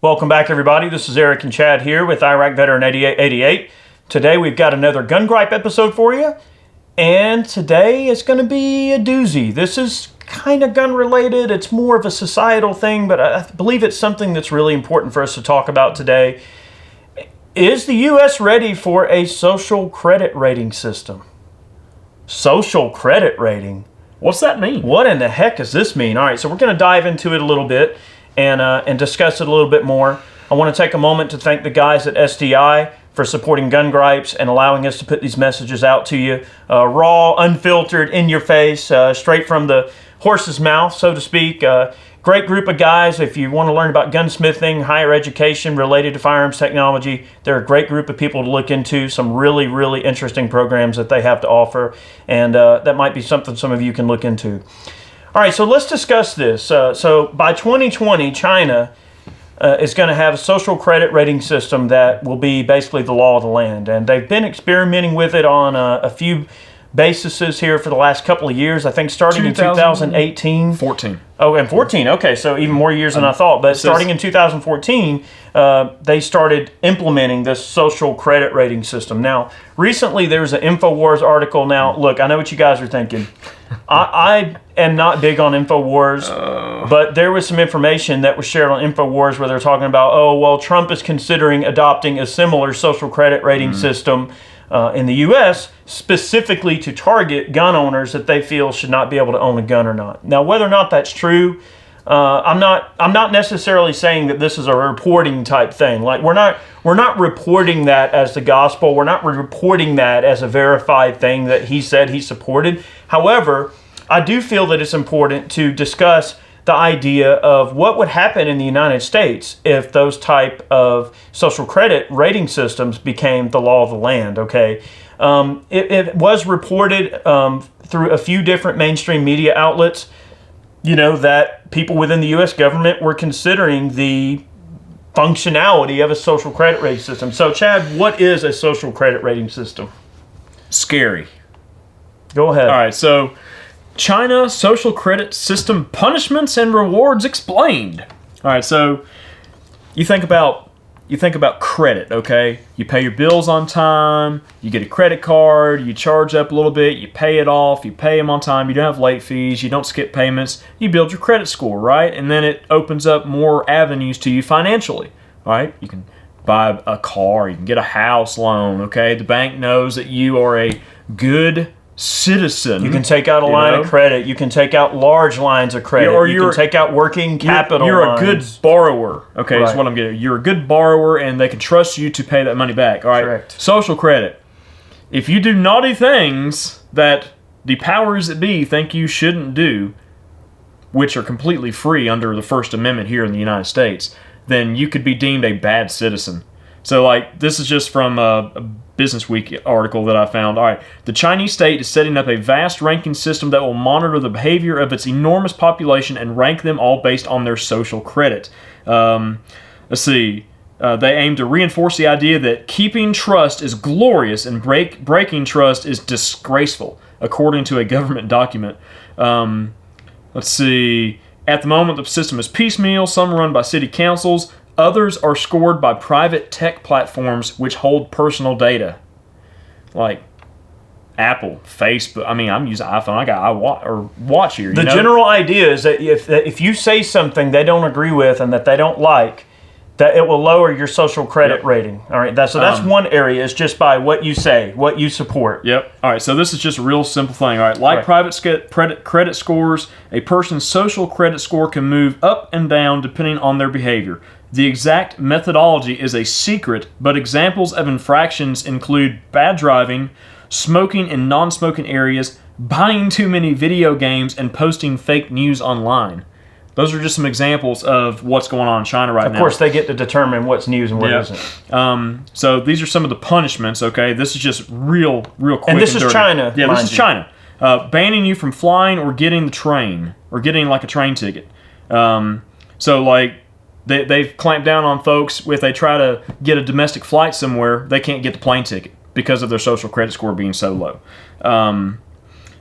Welcome back, everybody. This is Eric and Chad here with Iraq Veteran 8888. Today we've got another Gun Gripe episode for you, and today is going to be a doozy. This is kind of gun related. It's more of a societal thing, but I believe it's something that's really important for us to talk about today. Is the U.S. ready for a social credit rating system? Social credit rating? What's that mean? What in the heck does this mean? All right, so we're going to dive into it a little bit and discuss it a little bit more. I want to take a moment to thank the guys at SDI for supporting Gun Gripes and allowing us to put these messages out to you raw, unfiltered, in your face, straight from the horse's mouth, so to speak. Great group of guys. If you want to learn about gunsmithing, higher education related to firearms technology, they're a great group of people to look into. Some really, really interesting programs that they have to offer, and that might be something some of you can look into. All right, so let's discuss this. So by 2020, China is going to have a social credit rating system that will be basically the law of the land. And they've been experimenting with it on a few bases here for the last couple of years. I think starting in 2018. 14. Oh, and 14. Okay, so even more years than I thought. But starting in 2014, they started implementing this social credit rating system. Now, recently there was an InfoWars article. Now, look, I know what you guys are thinking. I am not big on InfoWars, but there was some information that was shared on InfoWars where they're talking about, oh, well, Trump is considering adopting a similar social credit rating system in the U.S., specifically to target gun owners that they feel should not be able to own a gun or not. Now, whether or not that's true, I'm not necessarily saying that this is a reporting type thing. Like we're not reporting that as the gospel. We're not reporting that as a verified thing that he said he supported. However, I do feel that it's important to discuss the idea of what would happen in the United States if those type of social credit rating systems became the law of the land, okay? It was reported through a few different mainstream media outlets, that people within the U.S. government were considering the functionality of a social credit rating system. So, Chad, what is a social credit rating system? Scary. Go ahead. All right, so China social credit system punishments and rewards explained. All right, so you think about credit, okay? You pay your bills on time, you get a credit card, you charge up a little bit, you pay it off, you pay them on time, you don't have late fees, you don't skip payments, you build your credit score, right? And then it opens up more avenues to you financially, all right? You can buy a car, you can get a house loan, okay? The bank knows that you are a good citizen. You can take out a line of credit. You can take out large lines of credit. Or you can take out working capital You're lines. a good borrower. Okay, Right. that's what I'm getting. You're a good borrower, and they can trust you to pay that money back. All right. Correct. Social credit. If you do naughty things that the powers that be think you shouldn't do, which are completely free under the First Amendment here in the United States, then you could be deemed a bad citizen. So, this is just from a Business Week article that I found. All right, the Chinese state is setting up a vast ranking system that will monitor the behavior of its enormous population and rank them all based on their social credit. Let's see. They aim to reinforce the idea that keeping trust is glorious and breaking trust is disgraceful, according to a government document. Let's see. At the moment, the system is piecemeal. Some are run by city councils. Others are scored by private tech platforms which hold personal data, like Apple, Facebook. I mean, I'm using iPhone. I got watch here. The general idea is that if you say something they don't agree with and that they don't like, that it will lower your social credit rating. All right, that's one area. Is just by what you say, what you support. Yep. All right, so this is just a real simple thing. All right, private credit scores, a person's social credit score can move up and down depending on their behavior. The exact methodology is a secret, but examples of infractions include bad driving, smoking in non-smoking areas, buying too many video games, and posting fake news online. Those are just some examples of what's going on in China right now. Of course, they get to determine what's news and what isn't. So these are some of the punishments, okay? This is just real quick and this is dirty. China, Yeah, this is China. Banning you from flying or getting the train, or getting a train ticket. They've clamped down on folks if they try to get a domestic flight somewhere, they can't get the plane ticket because of their social credit score being so low.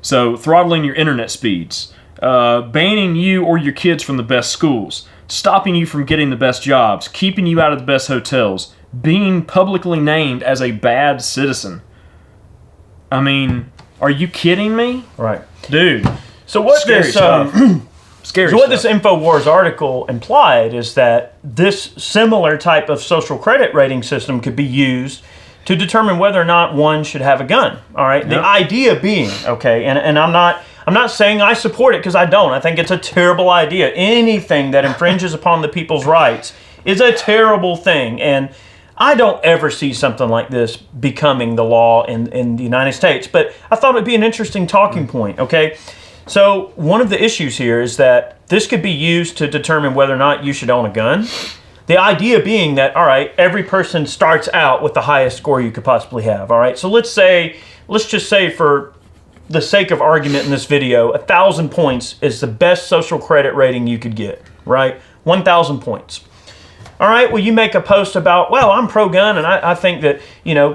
So throttling your internet speeds, banning you or your kids from the best schools, stopping you from getting the best jobs, keeping you out of the best hotels, being publicly named as a bad citizen. I mean, are you kidding me? Right. Dude. So what Scary this stuff. Scary so what stuff. this InfoWars article implied is that this similar type of social credit rating system could be used to determine whether or not one should have a gun. All right. The idea being, okay, and I'm not saying I support it, because I don't. I think it's a terrible idea. Anything that infringes upon the people's rights is a terrible thing, and I don't ever see something like this becoming the law in the United States. But I thought it'd be an interesting talking point. Okay. So one of the issues here is that this could be used to determine whether or not you should own a gun. The idea being that, all right, every person starts out with the highest score you could possibly have. All right, so let's just say for the sake of argument in this video, 1,000 points is the best social credit rating you could get, right? 1,000 points. All right, well, you make a post about, well, I'm pro-gun and I think that,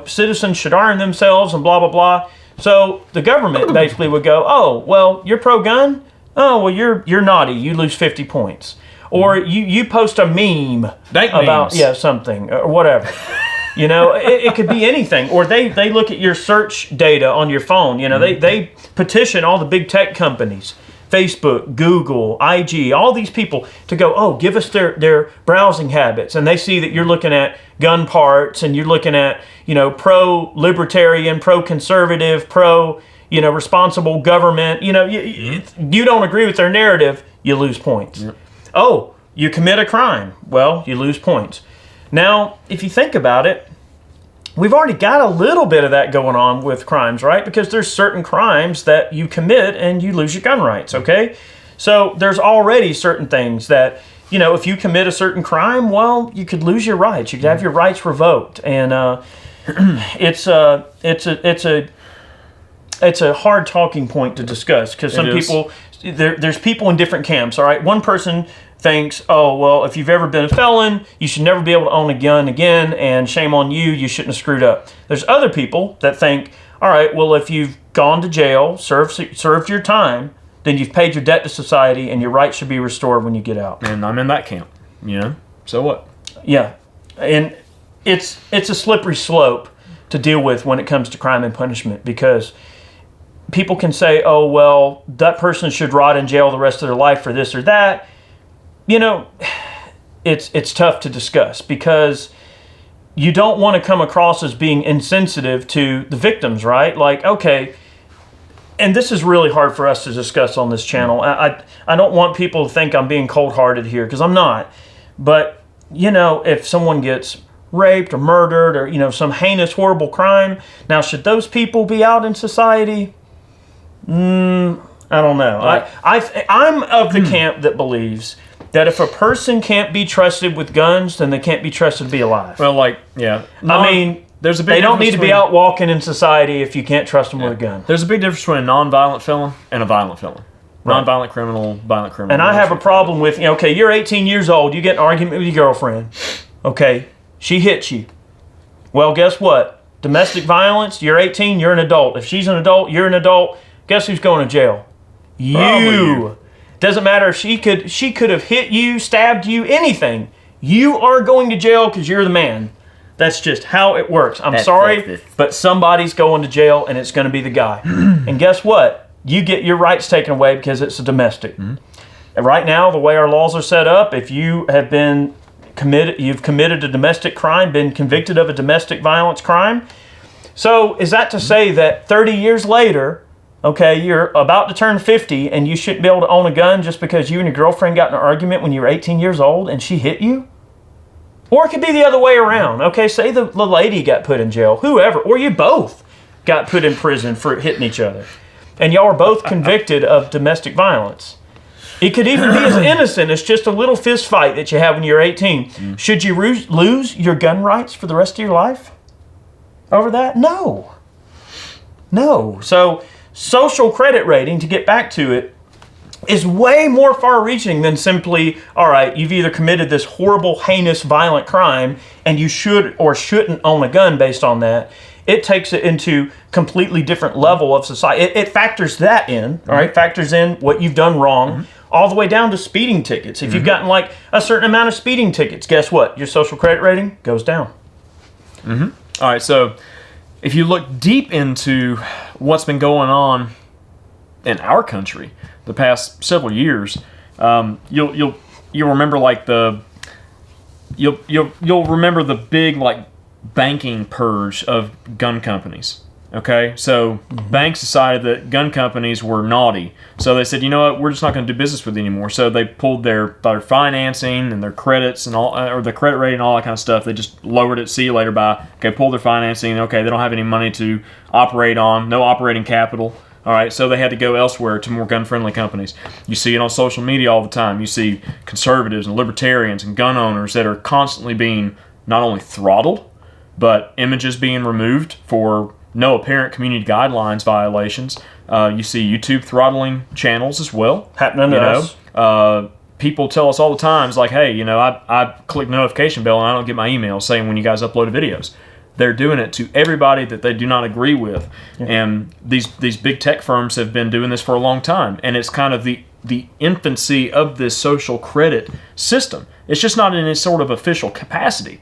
citizens should arm themselves and blah, blah, blah. So the government basically would go, oh, well, you're pro-gun? Oh, well, you're naughty. You lose 50 points. Or you post a meme about something or whatever. It could be anything. Or they look at your search data on your phone. They petition all the big tech companies, Facebook, Google, IG, all these people to go, oh, give us their browsing habits. And they see that you're looking at gun parts and you're looking at, pro-libertarian, pro-conservative, responsible government. You don't agree with their narrative, you lose points. Yep. Oh, you commit a crime. Well, you lose points. Now, if you think about it, we've already got a little bit of that going on with crimes, right? Because there's certain crimes that you commit and you lose your gun rights, okay? So there's already certain things that, if you commit a certain crime, well, you could lose your rights. You could have your rights revoked. And it's a hard talking point to discuss, because some people... There's people in different camps, all right? One person thinks, oh, well, if you've ever been a felon, you should never be able to own a gun again, and shame on you, you shouldn't have screwed up. There's other people that think, all right, well, if you've gone to jail, served your time, then you've paid your debt to society, and your rights should be restored when you get out. And I'm in that camp, So what? Yeah, and it's a slippery slope to deal with when it comes to crime and punishment, because people can say, oh, well, that person should rot in jail the rest of their life for this or that. It's tough to discuss, because you don't want to come across as being insensitive to the victims, right? Like, okay, and this is really hard for us to discuss on this channel. I don't want people to think I'm being cold-hearted here, because I'm not. But, if someone gets raped or murdered or, some heinous, horrible crime, now, should those people be out in society? I don't know. Right. I'm of the camp that believes that if a person can't be trusted with guns, then they can't be trusted to be alive. Well, there's a big they don't need to be out walking in society if you can't trust them with a gun. There's a big difference between a non-violent felon and a violent felon. Right. Non-violent criminal, violent criminal. And I have a problem with, okay, you're 18 years old, you get an argument with your girlfriend. Okay, she hits you. Well, guess what? Domestic violence, you're 18, you're an adult. If she's an adult, you're an adult. Guess who's going to jail? You. Doesn't matter if she could have hit you, stabbed you, anything. You are going to jail because you're the man. That's just how it works. I'm sorry, but somebody's going to jail, and it's going to be the guy. And guess what? You get your rights taken away because it's a domestic. Mm-hmm. And right now, the way our laws are set up, if you have you've committed a domestic crime, been convicted of a domestic violence crime. So is that to say that 30 years later, okay, you're about to turn 50 and you shouldn't be able to own a gun just because you and your girlfriend got in an argument when you were 18 years old and she hit you? Or it could be the other way around. Okay, say the lady got put in jail, whoever, or you both got put in prison for hitting each other. And y'all are both convicted of domestic violence. It could even be as innocent as just a little fist fight that you have when you're 18. Should you lose your gun rights for the rest of your life over that? No. So social credit rating, to get back to it, is way more far-reaching than simply, all right, you've either committed this horrible, heinous, violent crime, and you should or shouldn't own a gun based on that. It takes it into completely different level of society. It factors that in, all right? Factors in what you've done wrong, all the way down to speeding tickets. If you've gotten like a certain amount of speeding tickets, guess what? Your social credit rating goes down. All right, so if you look deep into what's been going on in our country the past several years, you'll remember like you'll remember the big like banking purge of gun companies. Okay, so banks decided that gun companies were naughty, so they said, you know what, we're just not going to do business with you anymore. So they pulled their financing and their credits and all, or the credit rating and all that kind of stuff. They just lowered it. See you later. Bye. Okay, pulled their financing. Okay, they don't have any money to operate on. No operating capital. All right, so they had to go elsewhere to more gun-friendly companies. You see it on social media all the time. You see conservatives and libertarians and gun owners that are constantly being not only throttled, but images being removed for no apparent community guidelines violations. You see YouTube throttling channels as well. Happening to us. People tell us all the time, it's like, hey, I click the notification bell and I don't get my email saying when you guys upload videos. They're doing it to everybody that they do not agree with. Yeah. And these big tech firms have been doing this for a long time. And it's kind of the infancy of this social credit system. It's just not in any sort of official capacity.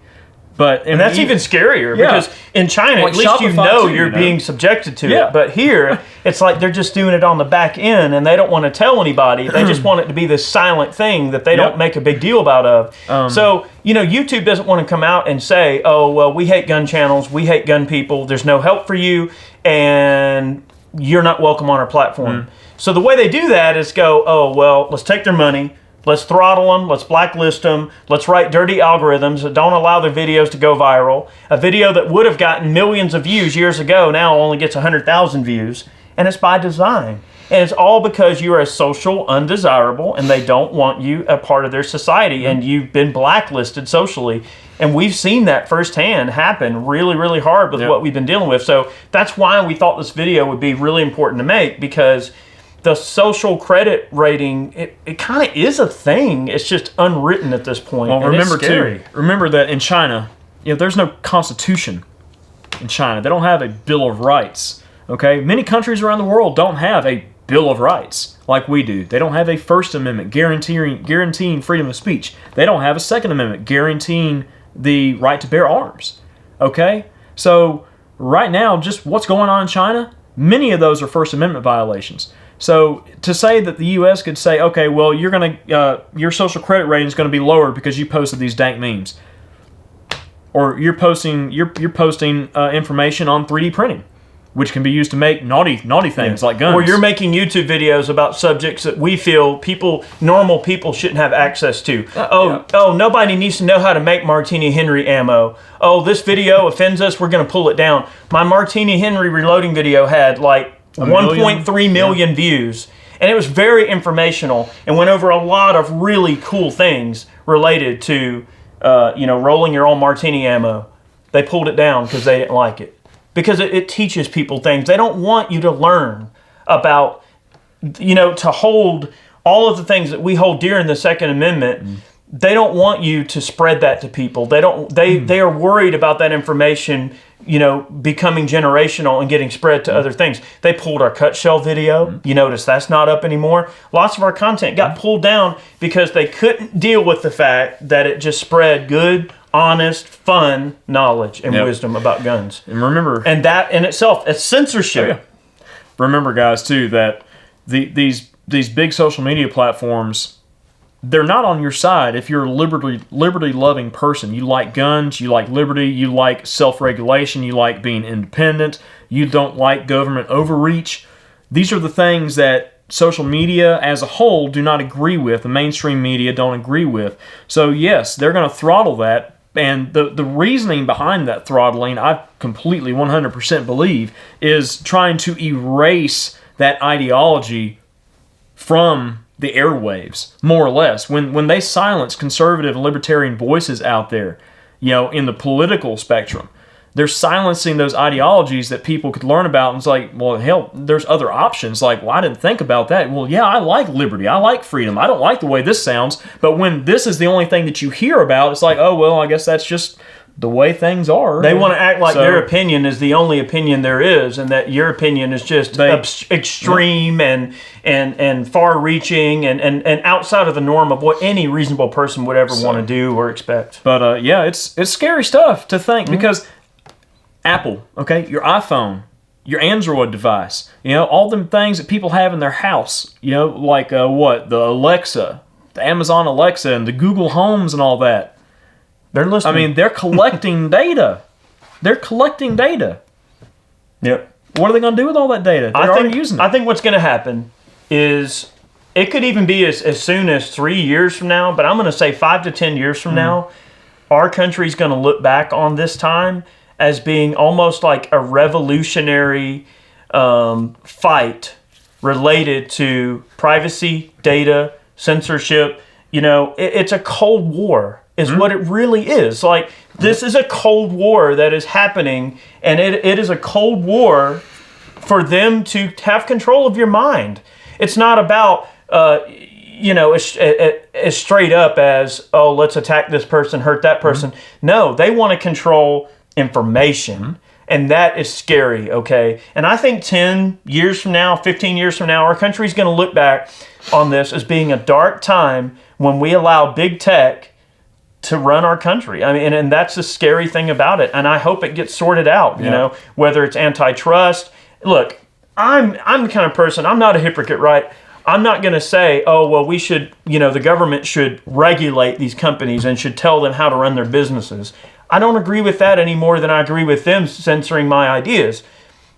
And that's even scarier because in China, like at least Shopify you're being subjected to it. But here, it's like they're just doing it on the back end and they don't want to tell anybody. They just want it to be this silent thing that they don't make a big deal about. So, YouTube doesn't want to come out and say, oh, well, we hate gun channels, we hate gun people, there's no help for you, and you're not welcome on our platform. So the way they do that is go, oh, well, let's take their money, let's throttle them, let's blacklist them, let's write dirty algorithms that don't allow their videos to go viral. A video that would have gotten millions of views years ago now only gets 100,000 views, and it's by design. And it's all because you are a social undesirable and they don't want you a part of their society and you've been blacklisted socially. And we've seen that firsthand happen really, really hard with what we've been dealing with. So that's why we thought this video would be really important to make, because the social credit rating, it kind of is a thing. It's just unwritten at this point. Well, and remember that in China, there's no constitution in China. They don't have a Bill of Rights. Okay, many countries around the world don't have a Bill of Rights like we do. They don't have a First Amendment guaranteeing freedom of speech. They don't have a Second Amendment guaranteeing the right to bear arms. Okay, so right now, just what's going on in China, many of those are First Amendment violations. So to say that the U.S. could say, okay, well, your social credit rating is going to be lower because you posted these dank memes, or you're posting information on 3D printing, which can be used to make naughty things like guns. Or you're making YouTube videos about subjects that we feel normal people shouldn't have access to. Nobody needs to know how to make Martini Henry ammo. Oh, this video offends us, we're going to pull it down. My Martini Henry reloading video had like 1.3 million views, and it was very informational and went over a lot of really cool things related to rolling your own martini ammo. They pulled it down because they didn't like it, because it teaches people things. They don't want you to learn about, to hold all of the things that we hold dear in the Second Amendment. They don't want you to spread that to people. They are worried about that information, becoming generational and getting spread to other things. They pulled our cut shell video. You notice that's not up anymore. Lots of our content got pulled down because they couldn't deal with the fact that it just spread good, honest, fun knowledge and wisdom about guns. And remember, and that in itself is censorship. Remember, guys, too, that these big social media platforms, they're not on your side if you're a liberty-loving person. You like guns, you like liberty, you like self-regulation, you like being independent, you don't like government overreach. These are the things that social media as a whole do not agree with, the mainstream media don't agree with. So yes, they're going to throttle that, and the reasoning behind that throttling, I completely 100% believe, is trying to erase that ideology from the airwaves, more or less. When they silence conservative and libertarian voices out there, in the political spectrum, they're silencing those ideologies that people could learn about. And it's like, well, hell, there's other options. Like, well, I didn't think about that. Well, yeah, I like liberty. I like freedom. I don't like the way this sounds. But when this is the only thing that you hear about, it's like, oh, well, I guess that's just the way things are. They want to act like their opinion is the only opinion there is, and that your opinion is just extreme and far-reaching and outside of the norm of what any reasonable person would ever want to do or expect. But it's scary stuff to think because Apple, okay, your iPhone, your Android device, all them things that people have in their house, like the Alexa, the Amazon Alexa, and the Google Homes and all that. They're listening. I mean, they're collecting data. They're collecting data. Yep. What are they going to do with all that data? They're already using it. I think what's going to happen is it could even be as soon as 3 years from now, but I'm going to say 5 to 10 years from now, our country's going to look back on this time as being almost like a revolutionary fight related to privacy, data, censorship. It's a Cold War is what it really is. Like, this is a Cold War that is happening, and it is a Cold War for them to have control of your mind. It's not about, as straight up as, oh, let's attack this person, hurt that person. No, they want to control information. And that is scary, okay? And I think 10 years from now, 15 years from now, our country's going to look back on this as being a dark time when we allow big tech to run our country. I mean, and that's the scary thing about it. And I hope it gets sorted out, whether it's antitrust. Look, I'm the kind of person, I'm not a hypocrite, right? I'm not going to say, oh, well, we should, the government should regulate these companies and should tell them how to run their businesses. I don't agree with that any more than I agree with them censoring my ideas.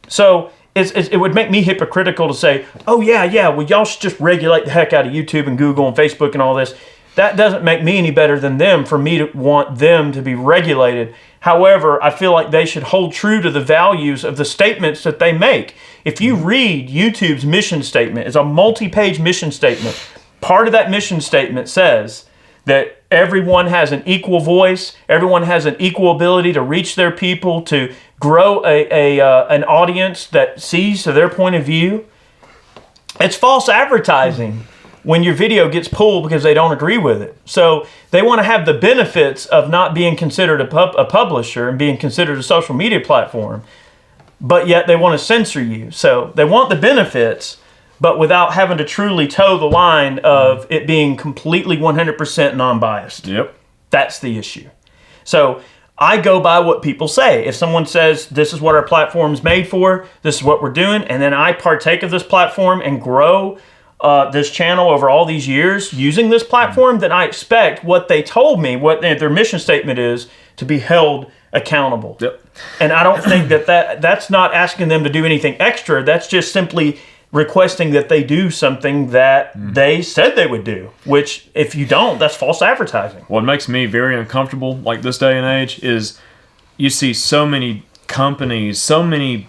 So it would make me hypocritical to say, oh, yeah, well, y'all should just regulate the heck out of YouTube and Google and Facebook and all this. That doesn't make me any better than them for me to want them to be regulated. However, I feel like they should hold true to the values of the statements that they make. If you read YouTube's mission statement, it's a multi-page mission statement. Part of that mission statement says that everyone has an equal voice, everyone has an equal ability to reach their people, to grow an audience that sees to their point of view. It's false advertising when your video gets pulled because they don't agree with it. So they want to have the benefits of not being considered a publisher and being considered a social media platform, but yet they want to censor you. So they want the benefits, but without having to truly toe the line of it being completely 100% non-biased. Yep. That's the issue. So I go by what people say. If someone says, this is what our platform's made for, this is what we're doing, and then I partake of this platform and grow this channel over all these years using this platform, then I expect what they told me, what their mission statement is, to be held accountable. Yep. And I don't think that's not asking them to do anything extra. That's just simply requesting that they do something that they said they would do, which if you don't, that's false advertising. What makes me very uncomfortable, like this day and age, is you see so many companies, so many,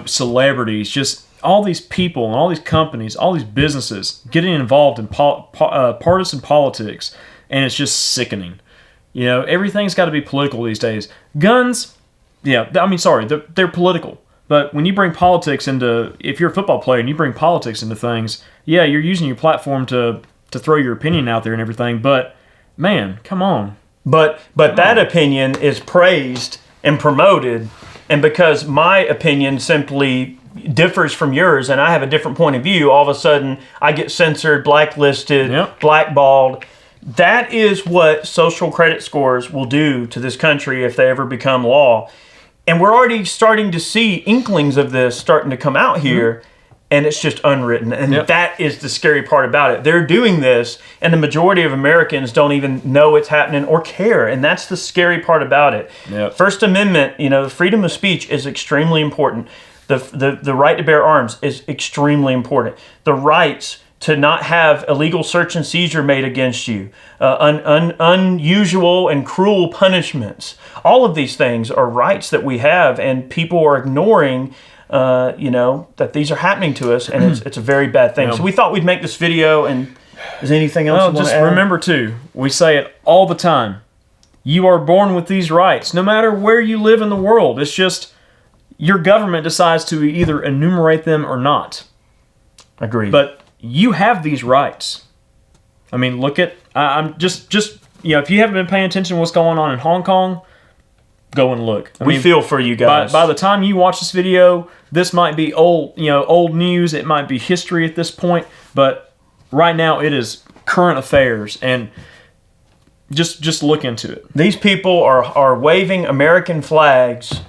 celebrities, just all these people and all these companies, all these businesses getting involved in partisan politics, and it's just sickening. Everything's got to be political these days. Guns, they're political. But when you bring politics into, if you're a football player and you bring politics into things, you're using your platform to throw your opinion out there and everything. But man, come on. But that opinion is praised and promoted, and because my opinion simply differs from yours and I have a different point of view, all of a sudden I get censored, blacklisted, blackballed. That is what social credit scores will do to this country if they ever become law. And we're already starting to see inklings of this starting to come out here, and it's just unwritten. And that is the scary part about it. They're doing this, and the majority of Americans don't even know it's happening or care, and that's the scary part about it. Yep. First Amendment, the freedom of speech is extremely important. The right to bear arms is extremely important. The rights to not have illegal search and seizure made against you, unusual and cruel punishments. All of these things are rights that we have, and people are ignoring, that these are happening to us, and it's a very bad thing. So we thought we'd make this video, and is there anything else you want to add? Remember, too, we say it all the time. You are born with these rights, no matter where you live in the world. It's just your government decides to either enumerate them or not. Agreed. But you have these rights. I mean, look at, I'm just if you haven't been paying attention to what's going on in Hong Kong, go and look. We feel for you guys. By the time you watch this video, this might be old news. It might be history at this point, but right now it is current affairs, and just look into it. These people are waving American flags.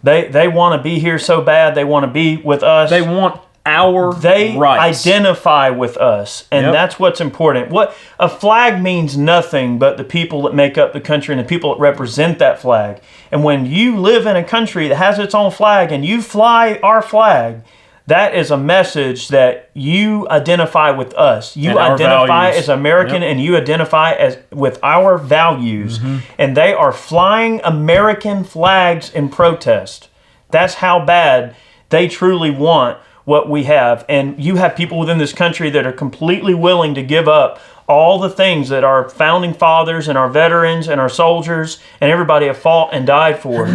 They want to be here so bad. They want to be with us. They want our rights. Identify with us, and that's what's important. What a flag means nothing but the people that make up the country and the people that represent that flag. And when you live in a country that has its own flag and you fly our flag, that is a message that you identify with us. You identify as American, and you identify with our values. And they are flying American flags in protest. That's how bad they truly want what we have. And you have people within this country that are completely willing to give up all the things that our founding fathers and our veterans and our soldiers and everybody have fought and died for.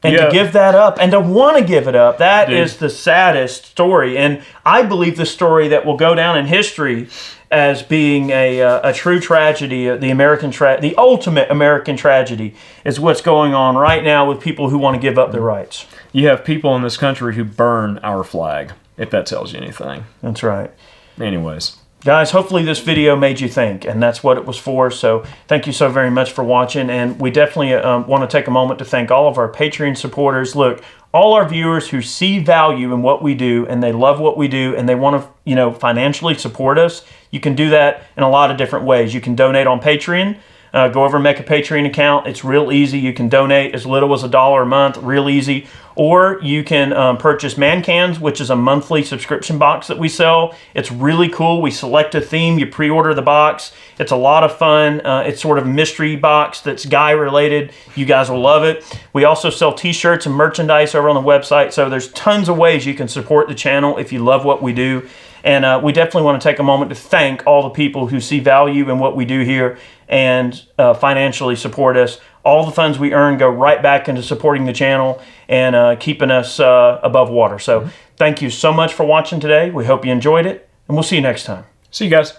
And to give that up and to want to give it up, that is the saddest story. And I believe the story that will go down in history as being a true tragedy, the ultimate American tragedy, is what's going on right now with people who want to give up their rights. You have people in this country who burn our flag, if that tells you anything. That's right. Anyways. Guys, hopefully this video made you think, and that's what it was for. So thank you so very much for watching, and we definitely want to take a moment to thank all of our Patreon supporters. Look, all our viewers who see value in what we do, and they love what we do, and they want to, financially support us. You can do that in a lot of different ways. You can donate on Patreon. Go over and make a Patreon account. It's real easy. You can donate as little as $1 a month, real easy. Or you can purchase Man Cans, which is a monthly subscription box that we sell. It's really cool. We select a theme. You pre-order the box. It's a lot of fun. It's sort of a mystery box that's guy related. You guys will love it. We also sell t-shirts and merchandise over on the website. So there's tons of ways you can support the channel if you love what we do. And we definitely want to take a moment to thank all the people who see value in what we do here and financially support us. All the funds we earn go right back into supporting the channel and keeping us above water. So thank you so much for watching today. We hope you enjoyed it, and we'll see you next time. See you guys.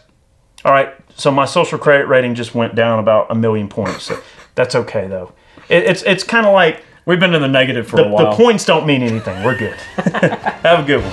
All right, so my social credit rating just went down about 1,000,000 points. So that's okay, though. It's kind of like... We've been in the negative for a while. The points don't mean anything. We're good. Have a good one.